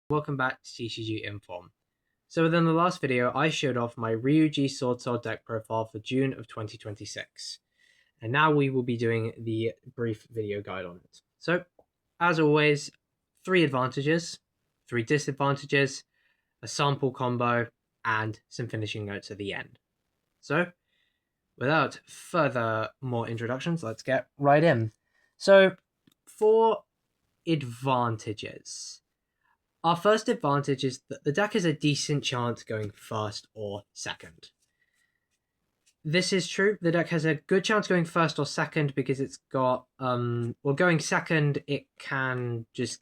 Welcome back to TCG Inform. So within the last video, I showed off my Ryu-Ge Swordsoul deck profile for June of 2026. And now we will be doing the brief video guide on it. So, as always, 3 advantages, 3 disadvantages, a sample combo, and some finishing notes at the end. So, without further more introductions, let's get right in. So, for advantages. Our first advantage is that the deck has a decent chance going first or second. This is true. The deck has a good chance going first or second because it's got, going second, it can just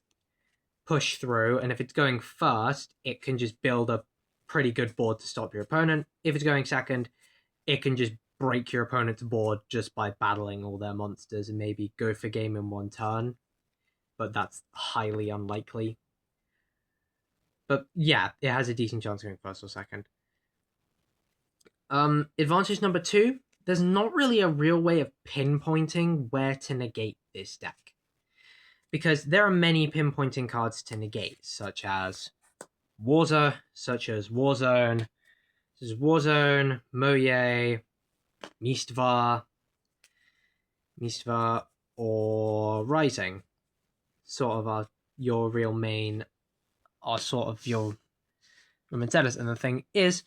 push through. And if it's going first, it can just build a pretty good board to stop your opponent. If it's going second, it can just break your opponent's board just by battling all their monsters and maybe go for game in one turn. But that's highly unlikely. But yeah, it has a decent chance going first or second. Advantage number 2, there's not really a real way of pinpointing where to negate this deck. Because there are many pinpointing cards to negate, such as Warzone, Moye, Mistvar, or Rising. Sort of are your real main, are sort of your Mentelis. And the thing is,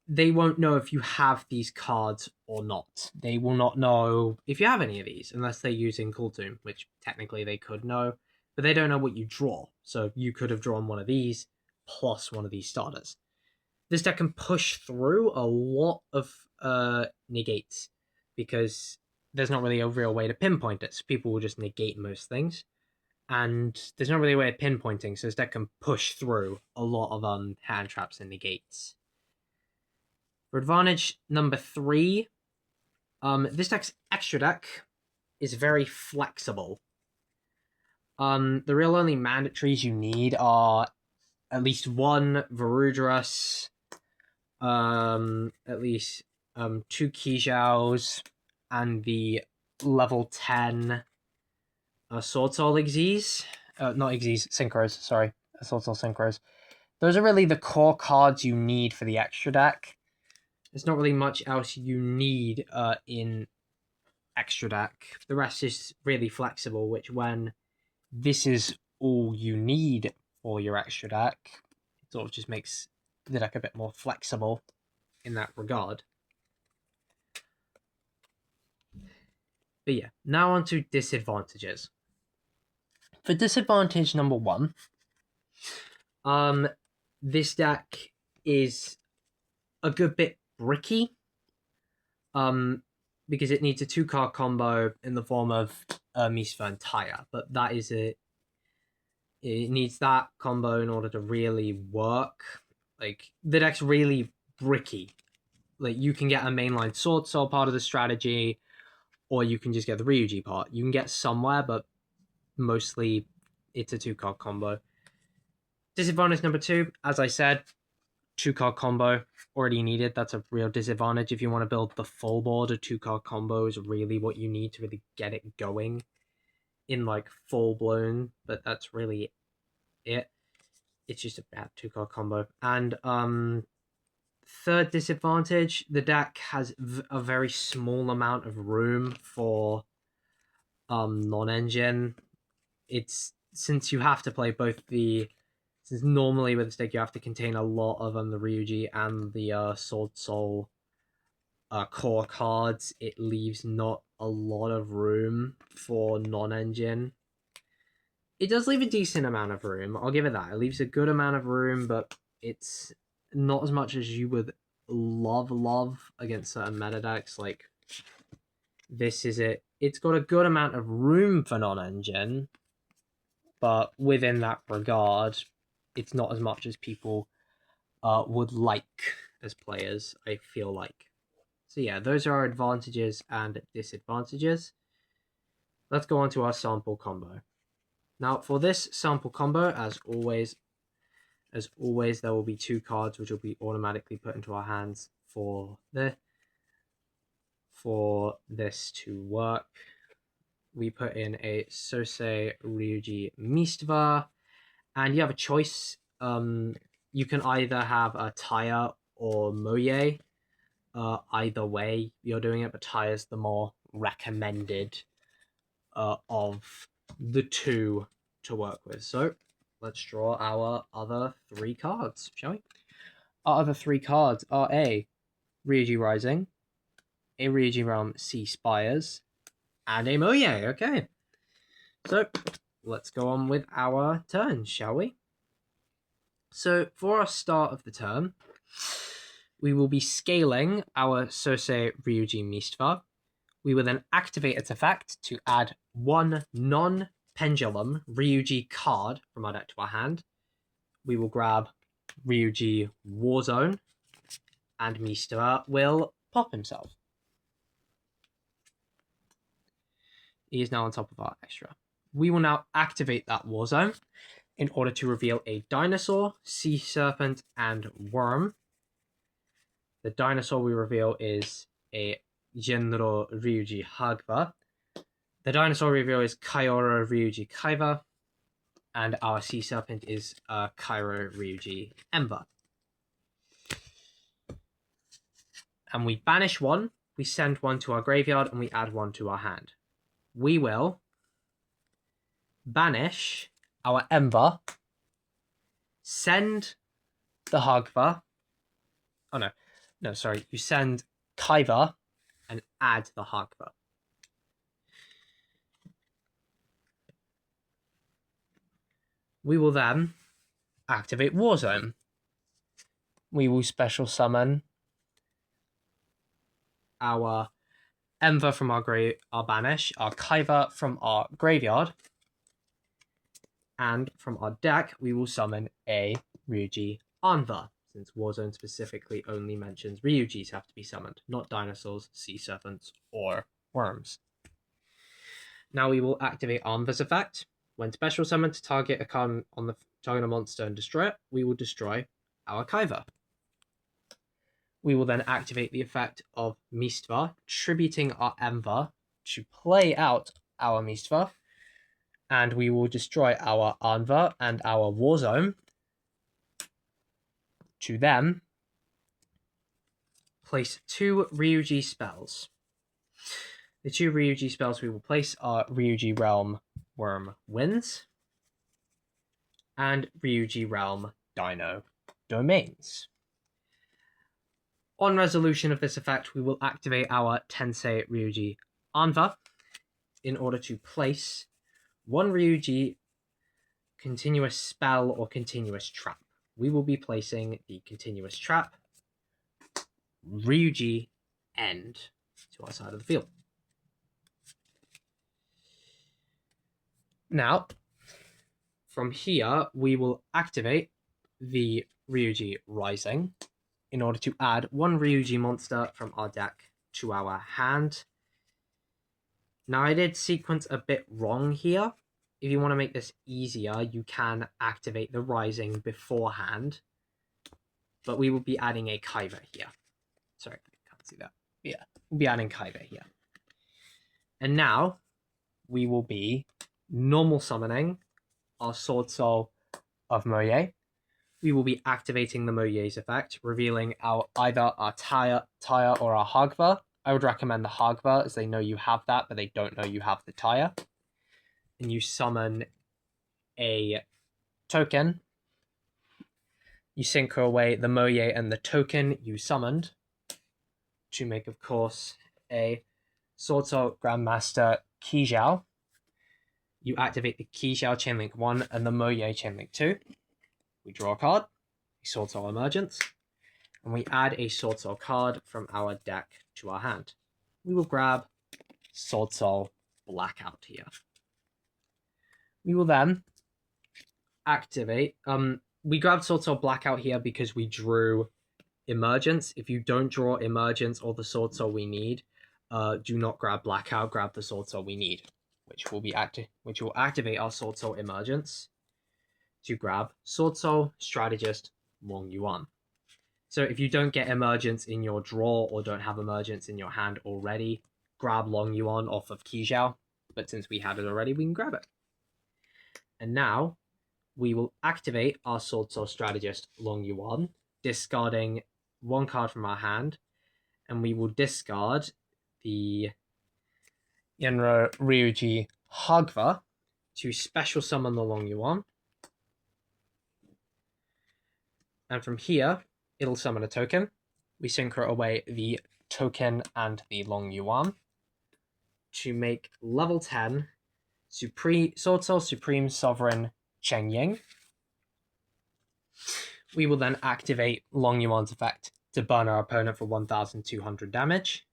they won't know if you have these cards or not. They will not know if you have any of these unless they're using Cool Tomb, which technically they could know, but they don't know what you draw. So you could have drawn one of these plus one of these starters. This deck can push through a lot of negates because there's not really a real way to pinpoint it. So people will just negate most things. And there's not really a way of pinpointing, so this deck can push through a lot of hand traps and negates. For advantage number 3, this deck's extra deck is very flexible. The real only mandatories you need are at least 1 Varudras, at least 2 Kijiaos, and the level 10 Swordsoul Xyz. Not Xyz, Synchros, sorry. Swordsoul Synchros. Those are really the core cards you need for the extra deck. There's not really much else you need in extra deck. The rest is really flexible, which when this is all you need for your extra deck, it sort of just makes the deck a bit more flexible in that regard. But yeah, now on to disadvantages. For disadvantage number 1, this deck is a good bit bricky. Because it needs a 2-card combo in the form of Mistvar and Taya, but that is it needs that combo in order to really work. Like, the deck's really bricky. Like, you can get a mainline Swordsoul part of the strategy, or you can just get the Ryu-Ge part. You can get somewhere, but mostly it's a 2-card combo. Disadvantage number 2, as I said, 2-card combo already needed. That's a real disadvantage. If you want to build the full board, a 2-card combo is really what you need to really get it going in like full blown, but that's really it. It's just a bad 2-card combo. And third disadvantage, the deck has a very small amount of room for non-engine. It's since you have to play both the since normally with this deck you have to contain a lot of the Ryu-Ge and the Swordsoul core cards, it leaves not a lot of room for non-engine. It does leave a decent amount of room, I'll give it that. It leaves a good amount of room, but it's not as much as you would love against certain meta decks. Like, this is it. It's got a good amount of room for non-engine, but within that regard, it's not as much as people would like as players, I feel like. So yeah, those are our advantages and disadvantages. Let's go on to our sample combo. Now, for this sample combo, as always, there will be 2 cards which will be automatically put into our hands for this to work. We put in a Sosei Ryu-Ge Mistvar And you have a choice. You can either have a Taya or Moye. Either way you're doing it, but Taya's the more recommended of the two to work with. So let's draw our other 3 cards, shall we? Our other 3 cards are a Ryu-Ge Rising, a Ryu-Ge Realm Sea Spires, and a Moye. Okay. So let's go on with our turn, shall we? So for our start of the turn, we will be scaling our Sosei Ryu-Ge Mistva. We will then activate its effect to add 1 non-pendulum Ryu-Ge card from our deck to our hand. We will grab Ryu-Ge Warzone, and Mistva will pop himself. He is now on top of our extra. We will now activate that Warzone in order to reveal a dinosaur, sea serpent, and worm. The dinosaur we reveal is a Genro Ryu-Ge Hagba. The dinosaur reveal is Kaioro Ryu-Ge Kaiba. And our sea serpent is Kairo Ryu-Ge Ember. And we banish 1, we send 1 to our graveyard, and we add 1 to our hand. We will banish our Ember, send the Hagba. Oh no, sorry. You send Kaiba and add the Hagba. We will then activate Warzone. We will special summon our Ember from our banish, our Kaiba from our graveyard, and from our deck we will summon a Ryu-Ge Anva, since Warzone specifically only mentions Ryu-Ges have to be summoned, not dinosaurs, sea serpents, or worms. Now we will activate Anva's effect. When special summoned to target a card on the target a monster and destroy it, we will destroy our Kaiba. We will then activate the effect of Mistva, tributing our Ember to play out our Mistva, and we will destroy our Anva and our Warzone to then place 2 Ryu-Ge spells. The 2 Ryu-Ge spells we will place are Ryu-Ge Realm Worm Winds and Ryu-Ge Realm Dino Domains. On resolution of this effect, we will activate our Tensei Ryu-Ge Anva in order to place 1 Ryu-Ge continuous spell or continuous trap. We will be placing the continuous trap Ryu-Ge End to our side of the field. Now, from here, we will activate the Ryu-Ge Rising in order to add 1 Ryu-Ge monster from our deck to our hand. Now, I did sequence a bit wrong here. If you want to make this easier, you can activate the Rising beforehand. But we will be adding a Kaiba here. Sorry, I can't see that. Yeah, we'll be adding Kaiba here. And now, we will be normal summoning our Swordsoul of Moye. We will be activating the Moye's effect, revealing either our Taya or our Hagba. I would recommend the Hagba, as they know you have that, but they don't know you have the Taya. And you summon a token. You synchro away the Moye and the token you summoned to make, of course, a Swordsoul Grandmaster Kijao. You activate the Kijao Chainlink 1 and the Moye Chainlink 2. We draw a card, a Swordsoul Emergence, and we add a Swordsoul card from our deck to our hand. We will grab Swordsoul Blackout here. We will then activate... we grabbed Swordsoul Blackout here because we drew Emergence. If you don't draw Emergence or the Swordsoul we need, do not grab Blackout, grab the Swordsoul we need, which will activate our Swordsoul Emergence to grab Swordsoul Strategist Wong Yuan. So if you don't get Emergence in your draw or don't have Emergence in your hand already, grab Long Yuan off of Kijao. But since we had it already, we can grab it. And now we will activate our Swordsoul strategist Long Yuan, discarding one card from our hand, and we will discard the Ryu-Ge Hagva to special summon the Long Yuan. And from here, it'll summon a token. We synchro away the token and the Long Yuan to make level 10 Swordsoul Supreme Sovereign Cheng Ying. We will then activate Long Yuan's effect to burn our opponent for 1,200 damage.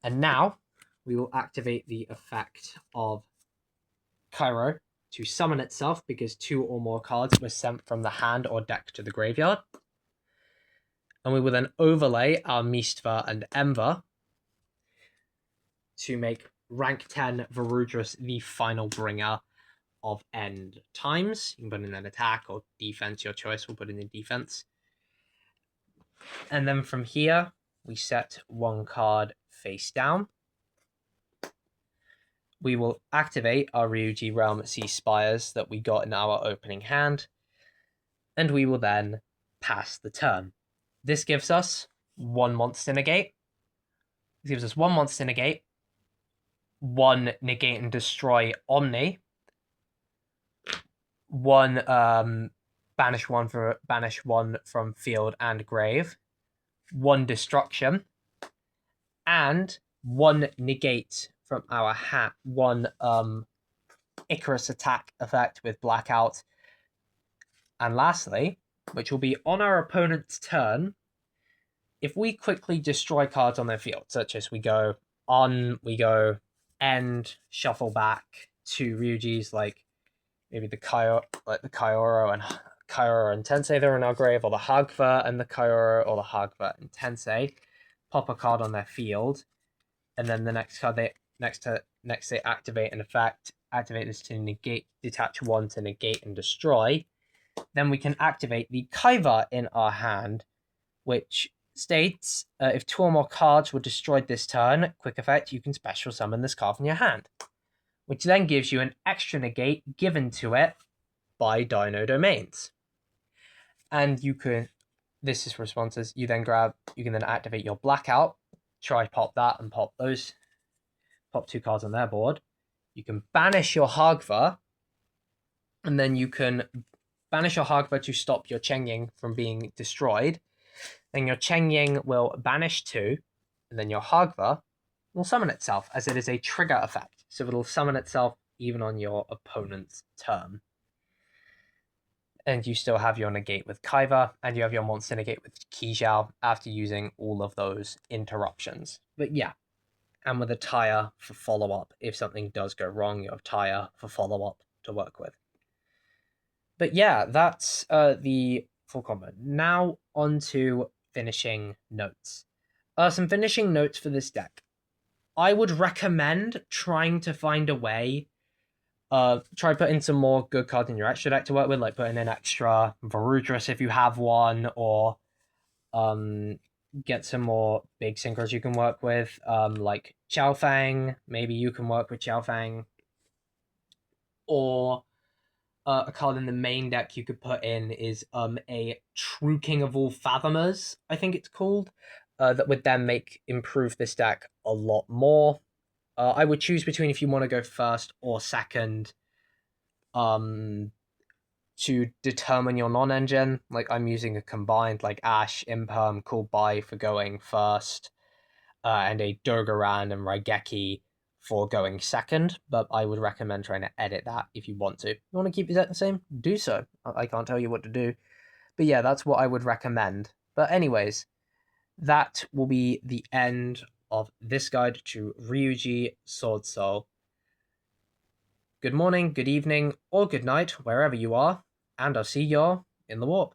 And now we will activate the effect of Cairo to summon itself because 2 or more cards were sent from the hand or deck to the graveyard. And we will then overlay our Mistva and Ember to make rank 10 Varudras the final bringer of end times. You can put in an attack or defense, your choice. We'll put in a defense. And then from here, we set 1 card face down. We will activate our Ryu-Ge Realm Sea Spires that we got in our opening hand. And we will then pass the turn. This gives us 1 monster negate. This gives us 1 monster negate, 1 negate and destroy Omni, 1 banish one from field and grave, 1 destruction, and 1 negate from our hat, 1 Icarus attack effect with blackout. And lastly, which will be on our opponent's turn, if we quickly destroy cards on their field, such as we go end, shuffle back to Ryu-Ge's, like maybe the Kyoro and Tensei that are in our grave, or the Hagva and the Kyoro, or the Hagva and Tensei, pop a card on their field, and then the next card they activate an effect, activate this to negate, detach 1 to negate and destroy. Then we can activate the Kaiva in our hand, which states if 2 or more cards were destroyed this turn, quick effect, you can special summon this card from your hand, which then gives you an extra negate given to it by Dino Domains. And you can, this is responses, you can then activate your blackout, try pop that and pop 2 cards on their board. You can banish your Hagva, and then you can banish your Hagva to stop your Cheng Ying from being destroyed. Then your Cheng Ying will banish 2, and then your Hagva will summon itself, as it is a trigger effect. So it'll summon itself even on your opponent's turn. And you still have your negate with Kaiva, and you have your monster negate with Kijao after using all of those interruptions. But yeah, and with a tire for follow-up. If something does go wrong, you have tire for follow-up to work with. But yeah, that's the full combo. Now on to finishing notes. Some finishing notes for this deck. I would recommend trying to find a way, try putting some more good cards in your extra deck to work with, like putting in extra Varudras if you have one, or get some more big synchros you can work with, like Xiaofang. Maybe you can work with Xiaofang. Or a card in the main deck you could put in is a True King of All Fathomers, I think it's called, that would then improve this deck a lot more. I would choose between if you want to go first or second to determine your non-engine. Like, I'm using a combined, like, Ash, Imperm, Cool Buy for going first, and a Dogaran and Raigeki for going second, but I would recommend trying to edit that if you want to. You want to keep your deck the same? Do so. I can't tell you what to do. But yeah, that's what I would recommend. But anyways, that will be the end of this guide to Ryu-Ge Swordsoul. Good morning, good evening, or good night, wherever you are, and I'll see you in the warp.